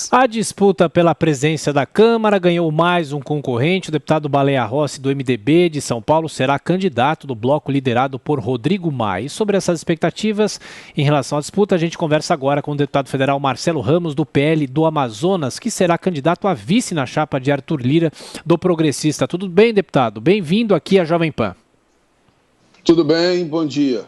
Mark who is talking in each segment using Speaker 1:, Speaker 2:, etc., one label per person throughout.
Speaker 1: A disputa pela presidência da Câmara ganhou mais um concorrente. O deputado Baleia Rossi, do MDB de São Paulo, será candidato do bloco liderado por Rodrigo Maia. E sobre essas expectativas em relação à disputa, a gente conversa agora com o deputado federal Marcelo Ramos, do PL do Amazonas, que será candidato a vice na chapa de Arthur Lira, do Progressista. Tudo bem, deputado? Bem-vindo aqui à Jovem Pan.
Speaker 2: Tudo bem, bom dia.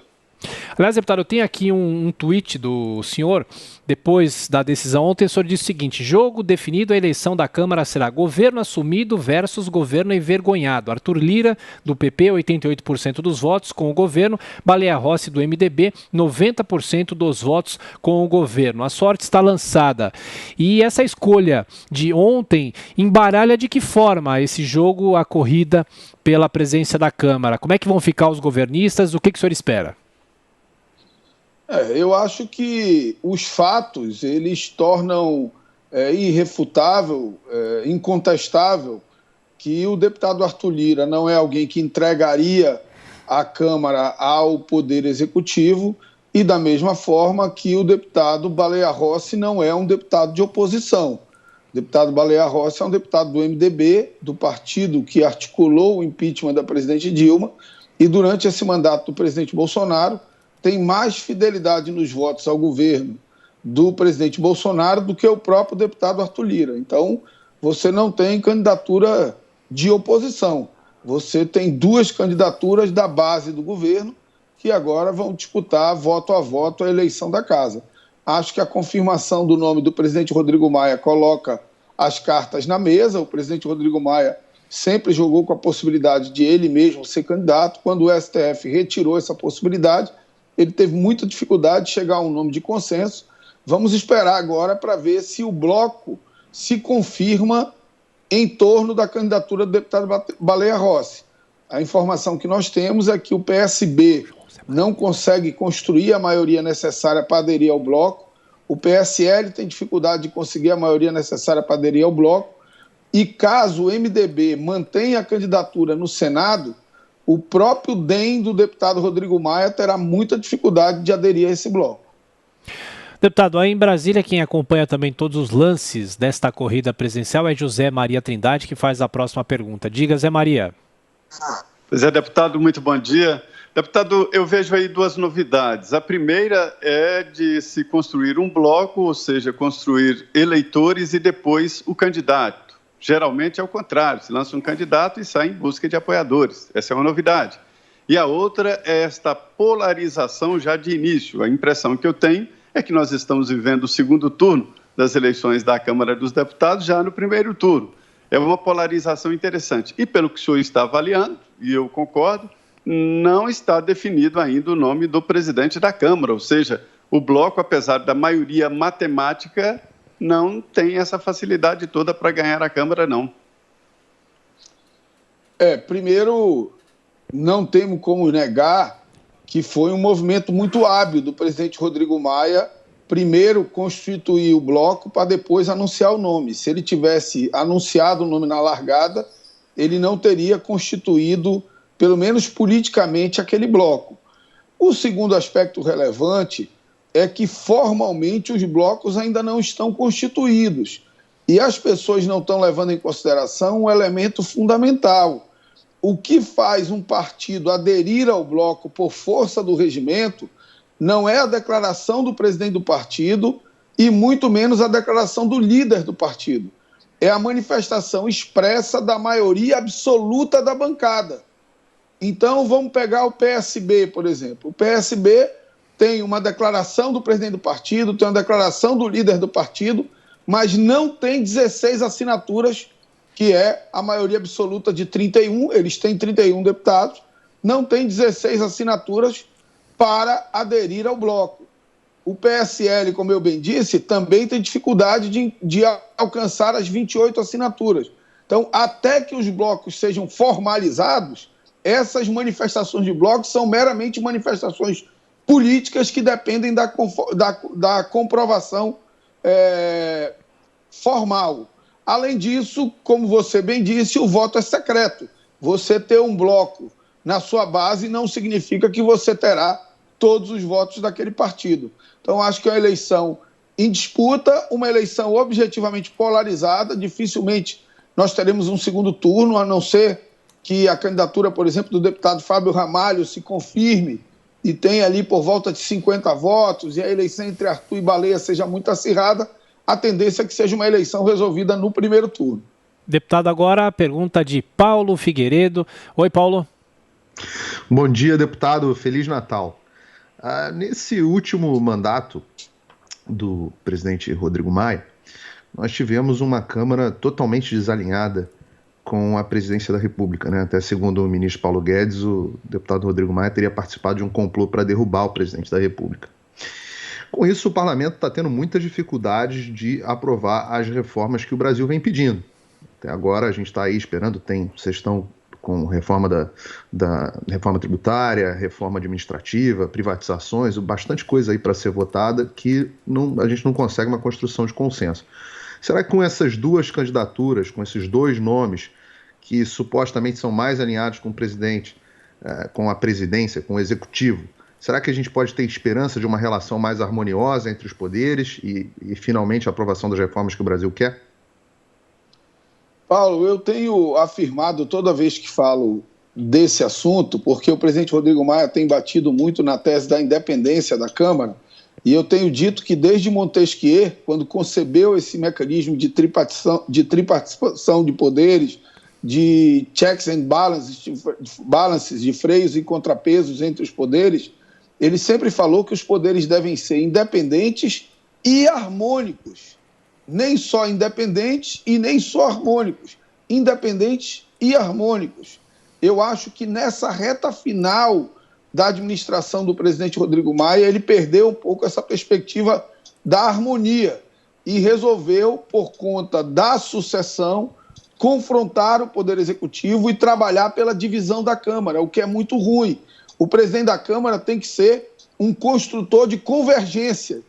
Speaker 1: Aliás, deputado, eu tenho aqui um tweet do senhor, depois da decisão ontem, o senhor disse o seguinte: jogo definido, a eleição da Câmara será governo assumido versus governo envergonhado. Arthur Lira, do PP, 88% dos votos com o governo. Baleia Rossi, do MDB, 90% dos votos com o governo. A sorte está lançada. E essa escolha de ontem embaralha de que forma esse jogo, a corrida pela presidência da Câmara? Como é que vão ficar os governistas? O que o senhor espera?
Speaker 2: Eu acho que os fatos, eles tornam irrefutável, incontestável, que o deputado Arthur Lira não é alguém que entregaria a Câmara ao Poder Executivo e da mesma forma que o deputado Baleia Rossi não é um deputado de oposição. O deputado Baleia Rossi é um deputado do MDB, do partido que articulou o impeachment da presidente Dilma, e durante esse mandato do presidente Bolsonaro tem mais fidelidade nos votos ao governo do presidente Bolsonaro do que o próprio deputado Arthur Lira. Então, você não tem candidatura de oposição. Você tem duas candidaturas da base do governo que agora vão disputar voto a voto a eleição da casa. Acho que a confirmação do nome do presidente Rodrigo Maia coloca as cartas na mesa. O presidente Rodrigo Maia sempre jogou com a possibilidade de ele mesmo ser candidato. Quando o STF retirou essa possibilidade, ele teve muita dificuldade de chegar a um nome de consenso. Vamos esperar agora para ver se o bloco se confirma em torno da candidatura do deputado Baleia Rossi. A informação que nós temos é que o PSB não consegue construir a maioria necessária para aderir ao bloco, o PSL tem dificuldade de conseguir a maioria necessária para aderir ao bloco, e caso o MDB mantenha a candidatura no Senado, o próprio DEM do deputado Rodrigo Maia terá muita dificuldade de aderir a esse bloco.
Speaker 1: Deputado, aí em Brasília, quem acompanha também todos os lances desta corrida presidencial é José Maria Trindade, que faz a próxima pergunta. Diga, Zé Maria.
Speaker 3: Pois é, deputado, muito bom dia. Deputado, eu vejo aí duas novidades. A primeira é de se construir um bloco, ou seja, construir eleitores e depois o candidato. Geralmente é o contrário, se lança um candidato e sai em busca de apoiadores. Essa é uma novidade. E a outra é esta polarização já de início. A impressão que eu tenho é que nós estamos vivendo o segundo turno das eleições da Câmara dos Deputados já no primeiro turno. É uma polarização interessante. E pelo que o senhor está avaliando, e eu concordo, não está definido ainda o nome do presidente da Câmara. Ou seja, o bloco, apesar da maioria matemática, não tem essa facilidade toda para ganhar a Câmara, não.
Speaker 2: Primeiro, não temos como negar que foi um movimento muito hábil do presidente Rodrigo Maia, primeiro constituir o bloco para depois anunciar o nome. Se ele tivesse anunciado o nome na largada, ele não teria constituído, pelo menos politicamente, aquele bloco. O segundo aspecto relevante é que formalmente os blocos ainda não estão constituídos e as pessoas não estão levando em consideração um elemento fundamental. O que faz um partido aderir ao bloco por força do regimento não é a declaração do presidente do partido e muito menos a declaração do líder do partido. É a manifestação expressa da maioria absoluta da bancada. Então, vamos pegar o PSB, por exemplo. O PSB tem uma declaração do presidente do partido, tem uma declaração do líder do partido, mas não tem 16 assinaturas, que é a maioria absoluta de 31, eles têm 31 deputados, não tem 16 assinaturas para aderir ao bloco. O PSL, como eu bem disse, também tem dificuldade de alcançar as 28 assinaturas. Então, até que os blocos sejam formalizados, essas manifestações de blocos são meramente manifestações políticas que dependem da comprovação formal. Além disso, como você bem disse, o voto é secreto. Você ter um bloco na sua base não significa que você terá todos os votos daquele partido. Então, acho que é uma eleição em disputa, uma eleição objetivamente polarizada. Dificilmente nós teremos um segundo turno, a não ser que a candidatura, por exemplo, do deputado Fábio Ramalho se confirme e tenha ali por volta de 50 votos, e a eleição entre Arthur e Baleia seja muito acirrada, a tendência é que seja uma eleição resolvida no primeiro turno.
Speaker 1: Deputado, agora a pergunta de Paulo Figueiredo. Oi, Paulo.
Speaker 4: Bom dia, deputado. Feliz Natal. Nesse último mandato do presidente Rodrigo Maia, nós tivemos uma Câmara totalmente desalinhada com a presidência da República, né? Até segundo o ministro Paulo Guedes, o deputado Rodrigo Maia teria participado de um complô para derrubar o presidente da República. Com isso, o parlamento está tendo muitas dificuldades de aprovar as reformas que o Brasil vem pedindo. Até agora a gente está aí esperando, vocês estão com reforma da reforma tributária, reforma administrativa, privatizações, bastante coisa aí para ser votada que a gente não consegue uma construção de consenso. Será que com essas duas candidaturas, com esses dois nomes, que supostamente são mais alinhados com o presidente, com a presidência, com o executivo, será que a gente pode ter esperança de uma relação mais harmoniosa entre os poderes e finalmente a aprovação das reformas que o Brasil quer?
Speaker 2: Paulo, eu tenho afirmado toda vez que falo desse assunto, porque o presidente Rodrigo Maia tem batido muito na tese da independência da Câmara, e eu tenho dito que desde Montesquieu, quando concebeu esse mecanismo de tripartição de poderes, de checks and balances, de freios e contrapesos entre os poderes, ele sempre falou que os poderes devem ser independentes e harmônicos. Nem só independentes e nem só harmônicos. Independentes e harmônicos. Eu acho que nessa reta final da administração do presidente Rodrigo Maia, ele perdeu um pouco essa perspectiva da harmonia e resolveu, por conta da sucessão, confrontar o Poder Executivo e trabalhar pela divisão da Câmara, o que é muito ruim. O presidente da Câmara tem que ser um construtor de convergência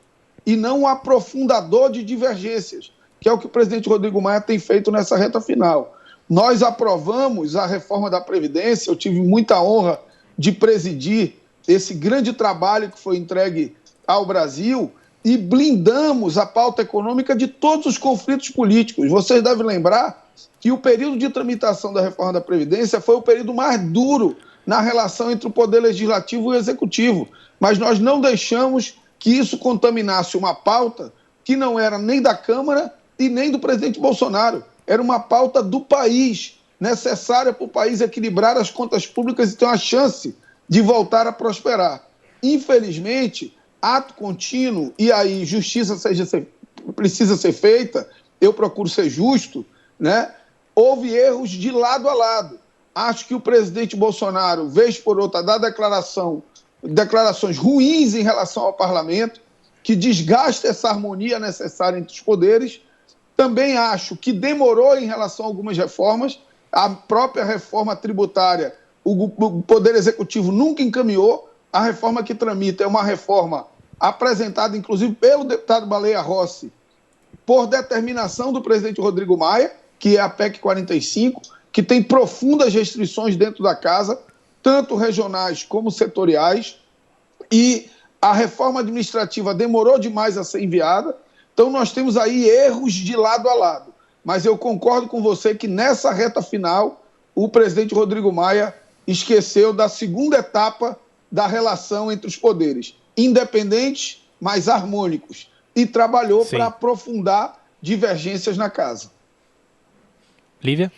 Speaker 2: e não um aprofundador de divergências, que é o que o presidente Rodrigo Maia tem feito nessa reta final. Nós aprovamos a reforma da Previdência, eu tive muita honra de presidir esse grande trabalho que foi entregue ao Brasil e blindamos a pauta econômica de todos os conflitos políticos. Vocês devem lembrar que o período de tramitação da reforma da Previdência foi o período mais duro na relação entre o Poder Legislativo e o Executivo, mas nós não deixamos que isso contaminasse uma pauta que não era nem da Câmara e nem do presidente Bolsonaro. Era uma pauta do país, necessária para o país equilibrar as contas públicas e ter uma chance de voltar a prosperar. Infelizmente, ato contínuo, e aí justiça precisa ser feita, eu procuro ser justo, né? Houve erros de lado a lado. Acho que o presidente Bolsonaro, vez por outra, dá declarações ruins em relação ao parlamento, que desgasta essa harmonia necessária entre os poderes. Também acho que demorou em relação a algumas reformas. A própria reforma tributária, o Poder Executivo nunca encaminhou. A reforma que tramita é uma reforma apresentada, inclusive, pelo deputado Baleia Rossi, por determinação do presidente Rodrigo Maia, que é a PEC 45, que tem profundas restrições dentro da casa, tanto regionais como setoriais, e a reforma administrativa demorou demais a ser enviada. Então nós temos aí erros de lado a lado. Mas eu concordo com você que nessa reta final o presidente Rodrigo Maia esqueceu da segunda etapa da relação entre os poderes, independentes, mas harmônicos, e trabalhou para aprofundar divergências na casa.
Speaker 1: Lívia?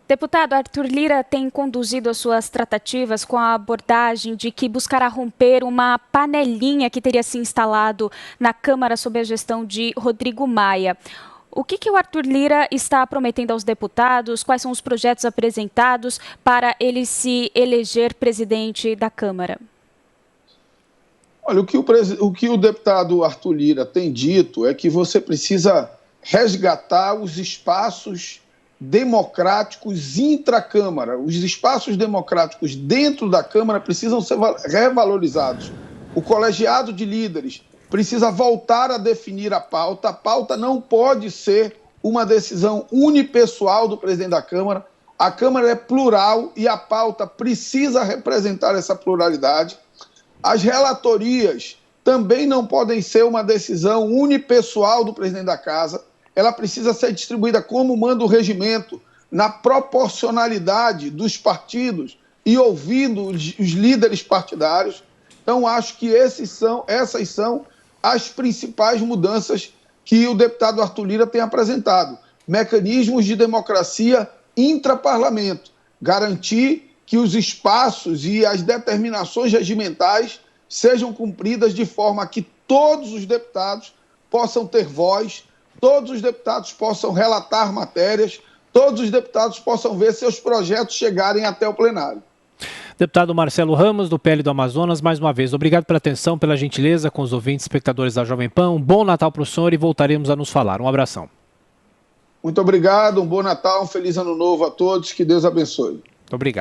Speaker 5: Deputado, Arthur Lira tem conduzido as suas tratativas com a abordagem de que buscará romper uma panelinha que teria se instalado na Câmara sob a gestão de Rodrigo Maia. O que o Arthur Lira está prometendo aos deputados? Quais são os projetos apresentados para ele se eleger presidente da Câmara?
Speaker 2: Olha, o que o deputado Arthur Lira tem dito é que você precisa resgatar os espaços democráticos intra-Câmara. Os espaços democráticos dentro da Câmara precisam ser revalorizados. O colegiado de líderes precisa voltar a definir a pauta. A pauta não pode ser uma decisão unipessoal do presidente da Câmara. A Câmara é plural e a pauta precisa representar essa pluralidade. As relatorias também não podem ser uma decisão unipessoal do presidente da Casa. Ela precisa ser distribuída como manda o regimento, na proporcionalidade dos partidos e ouvindo os líderes partidários. Então, acho que essas são as principais mudanças que o deputado Arthur Lira tem apresentado. Mecanismos de democracia intraparlamento, garantir que os espaços e as determinações regimentais sejam cumpridas de forma que todos os deputados possam ter voz, todos os deputados possam relatar matérias, todos os deputados possam ver seus projetos chegarem até o plenário.
Speaker 1: Deputado Marcelo Ramos, do PL do Amazonas, mais uma vez, obrigado pela atenção, pela gentileza com os ouvintes, espectadores da Jovem Pan. Um bom Natal para o senhor e voltaremos a nos falar. Um abração.
Speaker 2: Muito obrigado, um bom Natal, um feliz ano novo a todos, que Deus abençoe.
Speaker 1: Muito obrigado.